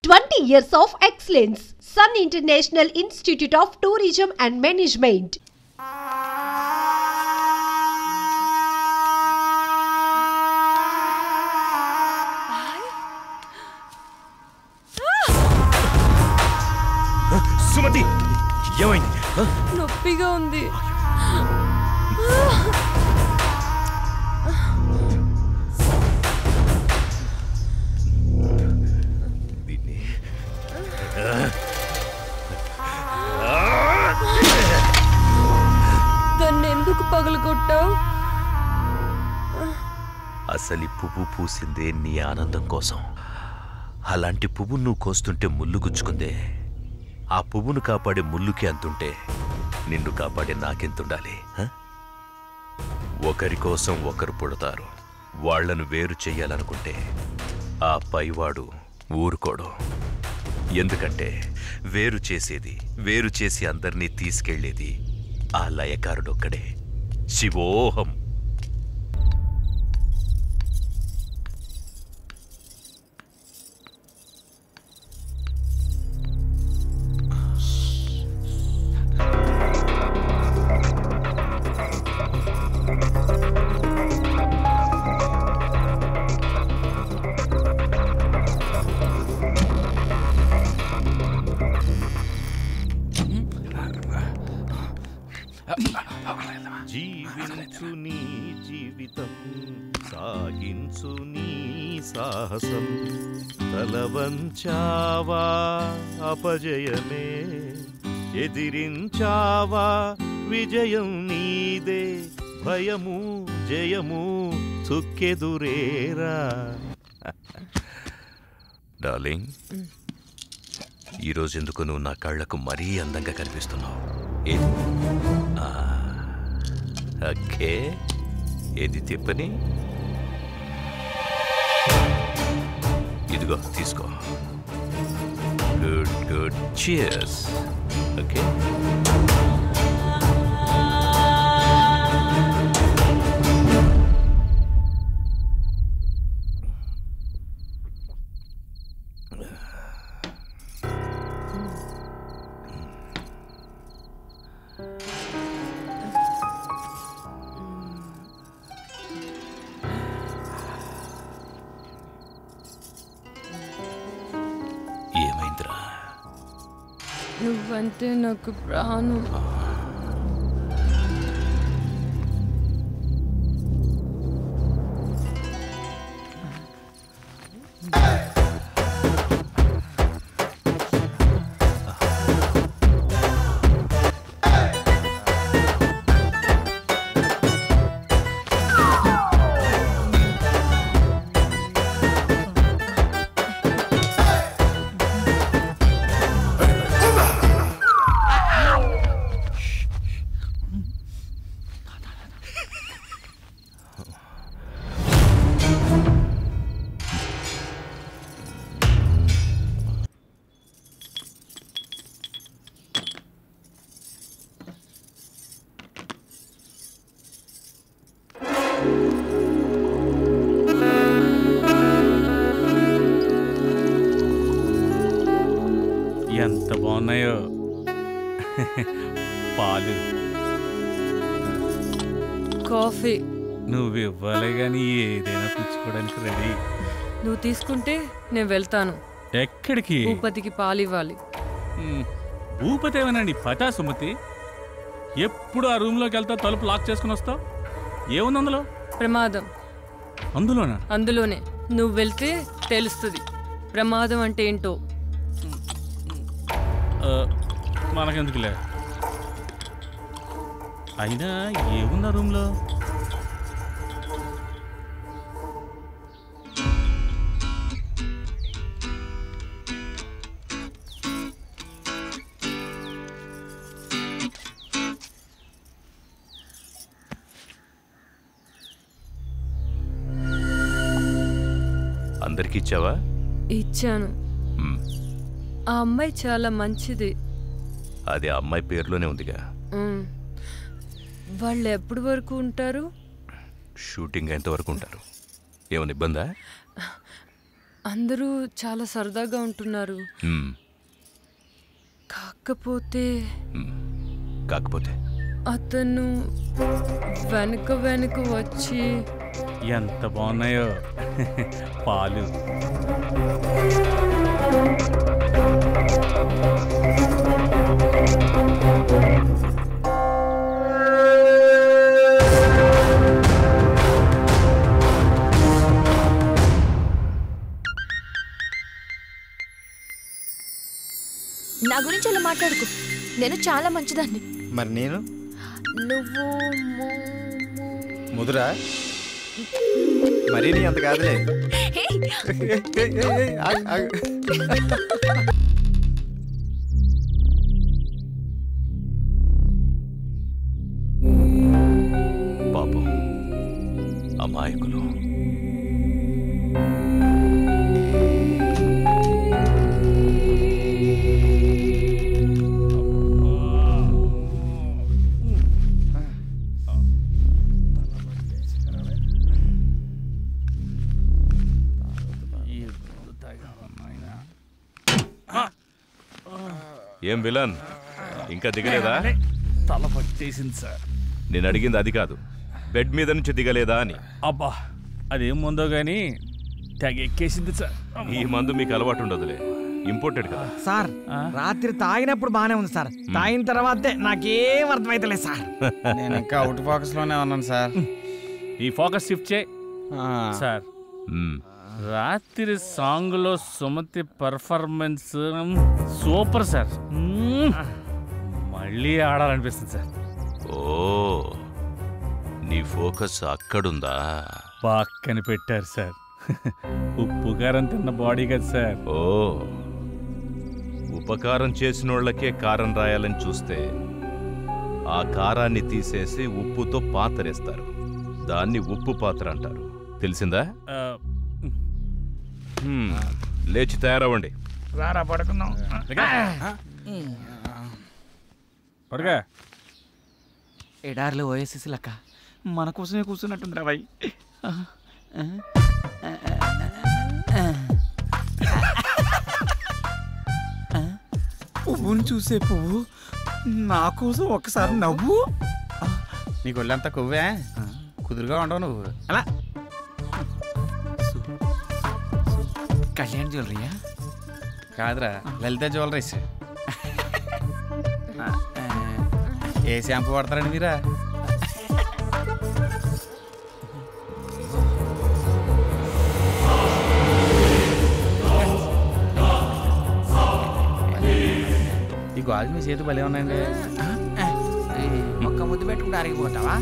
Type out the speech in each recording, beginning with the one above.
20 years of excellence. Sun International Institute of Tourism and Management. Sumathi ఏమైంది? నొప్పిగా ఉంది. దాన్ని ఎందుకు పగలగొట్టావు? అసలు పువ్వు పూసిందే నీ ఆనందం కోసం. అలాంటి పువ్వు నువ్వు కోస్తుంటే ముళ్ళు గుచ్చుకుందే. ఆ పువ్వును కాపాడే ముళ్ళుకి అంతుంటే నిన్ను కాపాడే నాకెంతుండాలి? ఒకరి కోసం ఒకరు పుడతారు. వాళ్లను వేరు చెయ్యాలనుకుంటే ఆ పైవాడు ఊరుకోడు. ఎందుకంటే వేరు చేసి అందరినీ తీసుకెళ్లేది ఆ లయకారుడొక్కడే. శివోహం. జీవించు నీ జీవితం, సాగించు నీ సాహసం. తలవంచావా అపజయమే, ఎదిరించావా విజయం నీదే. భయము జయము చుక్కెదురేరా. డార్లింగ్, ఈరోజు ఎందుకు నువ్వు నా కళ్ళకు మరీ అందంగా కనిపిస్తున్నావు? ఓకే, ఏది తిప్పని? ఇదిగో తీసుకో. Good good, cheers. ఓకే, ఏమైందిరా? నువ్వంటే నాకు ప్రాణం. ఎంత బాగున్నాయో పాలు. కాఫీ నువ్వు ఇవ్వాలి కానీ ఏదైనా పుచ్చుకోవడానికి రెడీ. నువ్వు తీసుకుంటే నేను వెళ్తాను. ఎక్కడికి? భూపతికి పాలు ఇవ్వాలి. భూపతి ఏమనండి పటా సుమతి? ఎప్పుడు ఆ రూమ్లోకి వెళ్తా తలుపు లాక్ చేసుకుని వస్తావు. ఏముంది అందులో? ప్రమాదం. అందులోనా? అందులోనే. నువ్వు వెళ్తే తెలుస్తుంది ప్రమాదం అంటే ఏంటో. మనకెందుకులే. అయినా ఏముంది ఆ రూమ్లో? అందరికి ఇచ్చావా? ఇచ్చాను. ఆ అమ్మాయి చాలా మంచిది. అది ఆ అమ్మాయి పేరులోనే ఉందిగా. వాళ్ళు ఎప్పటి వరకు ఉంటారు? షూటింగ్ ఎంతవరకు ఉంటారు? ఏమైనా ఇబ్బందా? అందరూ చాలా సరదాగా ఉంటున్నారు. కాకపోతే అతను వెనుక వచ్చి ఎంత బాగున్నాయో పాలు. నా గురించి అలా మాట్లాడుకో, నేను చాలా మంచిదాన్ని. మరి నేను నువ్వు ముదురా మరీ నీ అంత కాదులే. పాపం అమాయకులు. ఏం విలన్ ఇంకా దిగలేదా? తల పట్టేసింది సార్. నేను అడిగింది అది కాదు, బెడ్ మీద నుంచి దిగలేదా అని. అబ్బా అదేం ముందో గానీ తెగ ఎక్కేసింది సార్. ఈ మందు మీకు అలవాటు ఉండదులే, ఇంపోర్టెడ్ కదా సార్. రాత్రి తాగినప్పుడు బానే ఉంది సార్, తాగిన తర్వాతే నాకేం అర్థమైతలేదు సార్. నేను ఇంకా అవుట్ ఫోకస్ లోనే ఉన్నాను సార్. ఈ ఫోకస్ షిఫ్ట్ చేయి సార్. రాత్రి సాంగ్ లో సుమతి పర్ఫార్మెన్స్ సూపర్ సార్. మళ్ళీ ఆడాలనిపిస్తుంది సార్. ఓ నీ ఫోకస్ అక్కడుందా? పక్కన పెట్టారు సార్. ఉప్పు కారం తిన్న బాడీ కదా సార్. ఓ ఉపకారం చేసినోళ్లకే కారం రాయాలని చూస్తే ఆ కారాన్ని తీసేసి ఉప్పుతో పాతరేస్తారు. దాన్ని ఉప్పు పాత్ర అంటారు, తెలిసిందా? లేచి తయారవ్వండి. రారా పడుకుందాం. పడుగా ఎడార్లో ఓఎస్ఎస్ లెక్క మన కోసమే కూర్చున్నట్టుంది రా బాయ్. పువ్వుని చూసే పువ్వు నా కోసం ఒక్కసారి నవ్వు. నీకు ఒళ్ళంతా కొవ్వే, కుదురుగా ఉండవు నువ్వు. అలా కళ్యాణ్ జ్యువెలరీయా? కాదురా, లలిత జ్యువెలరీస్. ఏ షాంపూ వాడతారండి మీరా? ఈ గాజు మీ చేతి భలే ఉన్నాయండి. ఒక్క ముద్దు పెట్టుకుంటే అరిగిపోతావా?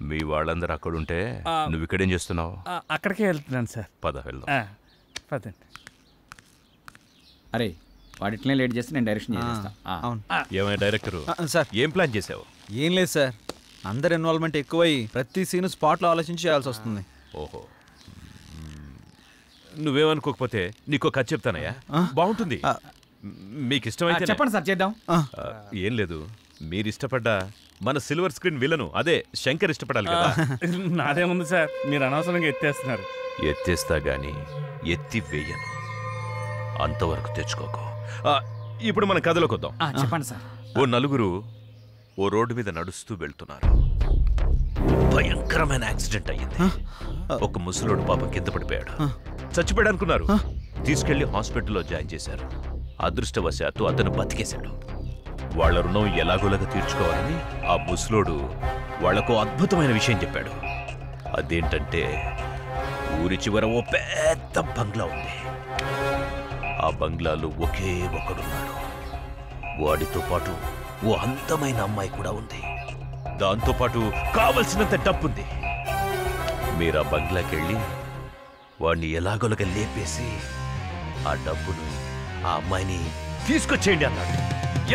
మీ వాళ్ళందరూ అక్కడుంటే నువ్వు ఇక్కడేం చేస్తున్నావు? అక్కడికే వెళ్తున్నాను సార్. పద వెళ్దాం. పదండి. అరే వాడిట్లనే లేట్ చేస్తే నేను డైరెక్షన్ చేస్తా. అవును. ఏమైనా డైరెక్టరు సార్ ఏం ప్లాన్ చేసావు? ఏం లేదు సార్, అందరు ఇన్వాల్వ్మెంట్ ఎక్కువై ప్రతి సీన్ స్పాట్లో ఆలోచించి చేయాల్సి వస్తుంది. ఓహో, నువ్వేమనుకోకపోతే నీకు కథ చెప్తానయ్యా, బాగుంటుంది. మీకు ఇష్టమైతే చెప్పండి సార్, చేద్దాం. ఏం లేదు, మీరు ఇష్టపడ్డ మన సిల్వర్ స్క్రీన్ విలను అదే శంకర్ ఇష్టపడాలి కదా. నాదేముంది సార్, మీరు అనవసరంగా ఎత్తేస్తున్నారు. ఎత్తేస్తా గాని ఎత్తి వేయను, అంతవరకు తెచ్చుకోకు. ఇప్పుడు మన కథలోకి వద్దాం. చెప్పండి సార్. ఓ నలుగురు ఓ రోడ్డు మీద నడుస్తూ వెళ్తున్నారు. భయంకరమైన యాక్సిడెంట్ అయ్యింది. ఒక ముసలోడు పాపం కింద పడిపోయాడు. చచ్చిపోయాడు అనుకున్నారు. తీసుకెళ్లి హాస్పిటల్లో జాయిన్ చేశారు. అదృష్టవశాత్తు అతను బతికేశాడు. వాళ్ల రుణం ఎలాగోలాగా తీర్చుకోవాలని ఆ ముసలోడు వాళ్లకు అద్భుతమైన విషయం చెప్పాడు. అదేంటంటే ఊరి చివర ఓ పెద్ద బంగ్లా ఉంది. ఆ బంగ్లాలో ఒకే ఒకడున్నాడు. వాడితో పాటు ఓ అందమైన అమ్మాయి కూడా ఉంది. దాంతోపాటు కావలసినంత డబ్బుంది. మీరు ఆ బంగ్లాకెళ్ళి వాడిని ఎలాగోలాగా లేపేసి ఆ డబ్బును ఆ అమ్మాయిని తీసుకొచ్చేయండి అన్నాడు.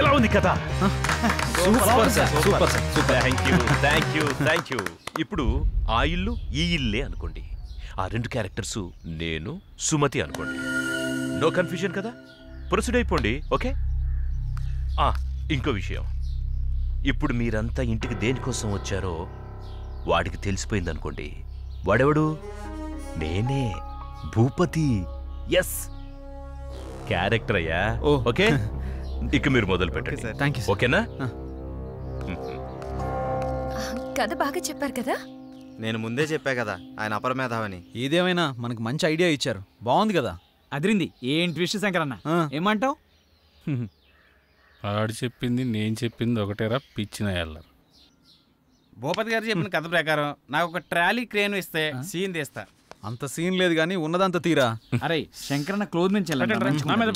ఎలా ఉంది కదా? Super sir, super sir, super. Thank you. ఇప్పుడు ఆ ఇల్లు ఈ ఇల్లే అనుకోండి. ఆ రెండు క్యారెక్టర్స్ నేను, సుమతి అనుకోండి. నో కన్ఫ్యూజన్ కదా? ప్రొసీడ్ అయిపోండి. ఓకే? ఇంకో విషయం, ఇప్పుడు మీరంతా ఇంటికి దేనికోసం వచ్చారో వాడికి తెలిసిపోయిందనుకోండి. వాడెవడు? నేనే, భూపతి. ఎస్, క్యారెక్టర్ అయ్యా. ఓకే, ఇక మీరు మొదలు పెట్టండి. ఓకేనా? కథ బాగా చెప్పారు కదా. నేను ముందే చెప్పా కదా ఆయన అపరమేధావని. ఏదేమైనా మనకు మంచి ఐడియా ఇచ్చారు, బాగుంది కదా. అదిరింది. ఏంటి విషయం శంకరన్న, ఏమంటావు? ఆడు చెప్పింది నేను చెప్పింది ఒకటేరా పిచ్చిన ఎల్లరు. భూపతి గారు చెప్పిన కథ ప్రకారం నాకు ఒక ట్రాలీ క్రేన్ ఇస్తే సీన్ తీస్తా. అంత సీన్ లేదు కానీ ఉన్నదంత తీరా. అరే శంకరన్న క్లోజ్ నుంచి నా మీద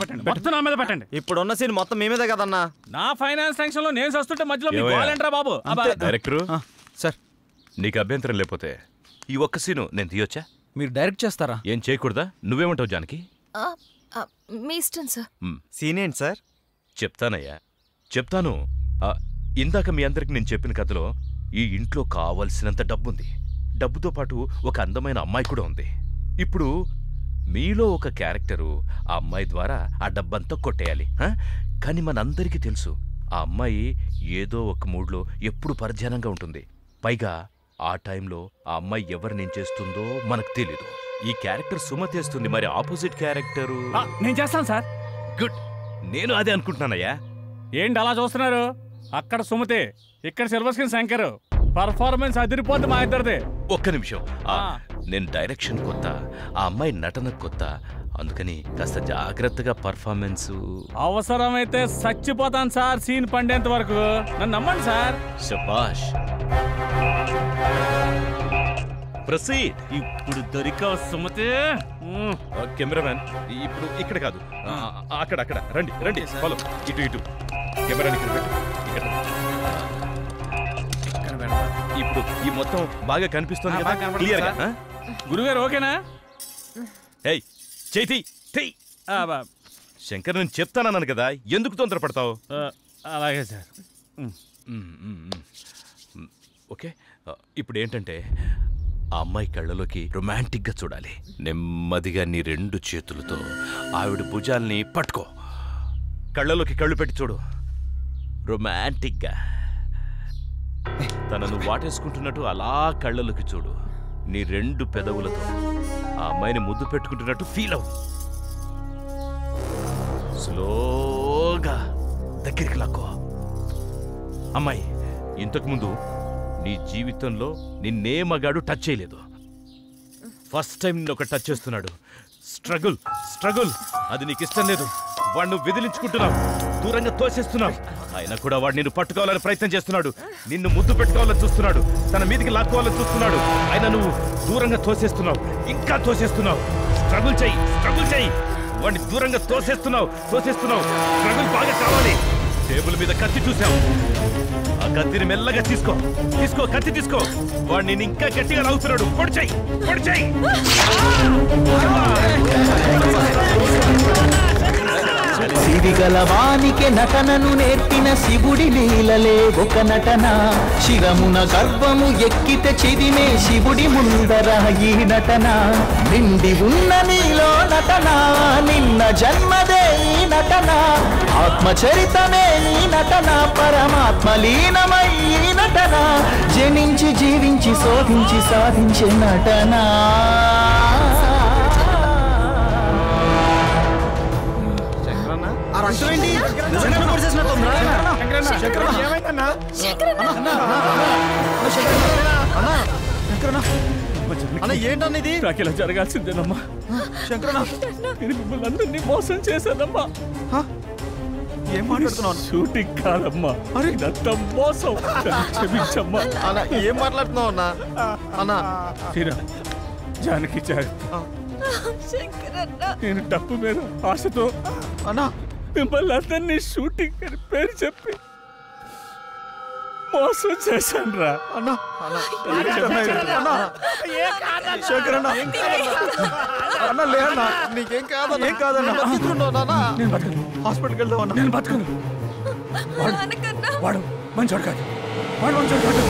పెట్టండి. ఇప్పుడున్న సీన్ మొత్తం మీ మీదే కదన్నా. నా ఫైనాన్స్ టెన్షన్ లో నేను వస్తుంటే మధ్యలో మీకు గోలంట్రా బాబు. డైరెక్టరు సార్, నీకు అభ్యంతరం లేకపోతే ఈ ఒక్క సీను నేను తీయొచ్చా? మీరు డైరెక్ట్ చేస్తారా? ఏం చేయకూడదా? నువ్వేమంటావు జానకి? మీ ఇష్టం సార్. సీన్ ఏంటి సార్? చెప్తానయ్యా, చెప్తాను. ఇందాక మీ అందరికి నేను చెప్పిన కథలో ఈ ఇంట్లో కావలసినంత డబ్బుంది. డబ్బుతో పాటు ఒక అందమైన అమ్మాయి కూడా ఉంది. ఇప్పుడు మీలో ఒక క్యారెక్టరు ఆ అమ్మాయి ద్వారా ఆ డబ్బంతా కొట్టేయాలి. కానీ మనందరికీ తెలుసు ఆ అమ్మాయి ఏదో ఒక మూడ్లో ఎప్పుడు పరధ్యానంగా ఉంటుంది. పైగా ఆ టైంలో ఆ అమ్మాయి ఎవరినేం చేస్తుందో మనకు తెలీదు. ఈ క్యారెక్టర్ సుమతి చేస్తుంది, మరి ఆపోజిట్ క్యారెక్టరు నేను చేస్తాను సార్. గుడ్, నేను అదే అనుకుంటున్నానయ్యా. ఏంటి అలా చూస్తున్నారు? అక్కడ సుమతి, ఇక్కడ సిల్వర్ స్క్రీన్ శంకర్. పర్ఫార్మెన్స్ అదిరిపోద్ది మా ఇద్దరిది. ఒక్క నిమిషం, నేను డైరెక్షన్ కొత్త, ఆ అమ్మాయి నటన కొత్త, అందుకని కాస్త జాగ్రత్తగా పర్ఫార్మెన్స్. అవసరమైతే చచ్చిపోతాను సార్ సీన్ పండేంత వరకు. నన్ను నమ్మండి సార్. శభాష్. ప్రొసీడ్. ఇప్పుడు దొరికావు సుమతి. కెమెరామ్యాన్, ఇప్పుడు ఇక్కడ కాదు, అక్కడ అక్కడ రండి రండి, ఫాలో. ఇటు ఇటు కెమెరాని ఇక్కడ పెట్టు. ఇప్పుడు ఈ మొత్తం బాగా కనిపిస్తుంది కదా, క్లియర్గా? గురుగారు ఓకేనా? ఏయ్ చేతి శంకర్, నేను చెప్తానన్నాను కదా, ఎందుకు తొందరపడతావు? అలాగే సార్. ఓకే, ఇప్పుడు ఏంటంటే ఆ అమ్మాయి కళ్ళలోకి రొమాంటిక్గా చూడాలి. నెమ్మదిగా నీ 2 చేతులతో ఆవిడ భుజాల్ని పట్టుకో, కళ్ళలోకి కళ్ళు పెట్టి చూడు, రొమాంటిక్గా. తనను వాటేసుకుంటున్నట్టు అలా కళ్ళలోకి చూడు. నీ 2 పెదవులతో ఆ అమ్మాయిని ముద్దు పెట్టుకుంటున్నట్టు ఫీల్ అవు. స్లోగా దగ్గరికి లాక్కో. అమ్మాయి, ఇంతకుముందు నీ జీవితంలో నిన్నే మగాడు టచ్ చేయలేదు. ఫస్ట్ టైం నిన్ను ఒక టచ్ చేస్తున్నాడు. స్ట్రగుల్ స్ట్రగుల్, అది నీకు ఇష్టం లేదు. వాడిని విదిలించుకుంటున్నావు, దూరంగా తోసేస్తున్నావు. అయినా కూడా వాడు నిన్ను పట్టుకోవాలని ప్రయత్నం చేస్తున్నాడు, నిన్ను ముద్దు పెట్టుకోవాలని చూస్తున్నాడు, తన మీదకి లాక్కోవాలని చూస్తున్నాడు. అయినా నువ్వు దూరంగా తోసేస్తున్నావు, ఇంకా తోసేస్తున్నావు. స్ట్రగుల్ చెయ్యి, స్ట్రగుల్ చెయ్యి. వాడిని దూరంగా తోసేస్తున్నావు. స్ట్రగుల్ బాగా కావాలి. టేబుల్ మీద కత్తి చూసావు, ఆ కత్తిని మెల్లగా తీసుకో. కత్తి తీసుకో. వాడిని ఇంకా గట్టిగా లాగుతున్నాడు. పొడి చెయ్యి. సిరిగలవానికి నటనను నేర్పిన శివుడి లీలలే ఒక నటన. శిరమున గర్వము ఎక్కితే చిదిమే శివుడి ముందర ఈ నటన. నిండి ఉన్న నీలో నటన, నిన్న జన్మదే ఈ నటన. ఆత్మచరితమే ఈ నటన, పరమాత్మ లీనమై ఈ నటన. జనించి జీవించి శోధించి సాధించే నటన. ఏంటన్నా ఇది? నాకు ఇలా జరగాల్సిందేనమ్మా. నేను మిమ్మల్ని అందరినీ మోసం చేశానమ్మా. ఏం మాట్లాడుతున్నావు? షూటింగ్ కాదమ్మా, ఇదంతా మోసం. క్షమించమ్మా. ఏం మాట్లాడుతున్నావు అన్నా? అన్నా తీరా జానకి జాగ్రత్త. నేను డబ్బు మీద ఆశతో అన్నా మిమ్మల్ని అందరినీ షూటింగ్ అని పేరు చెప్పి మోసం చేశాను రా. నీకేం కాదన్నా. హాస్పిటల్కి వెళ్దాం. నేను బతుకును. వాడు మంచోడు కాదు, వాడు మంచోడు కాదు.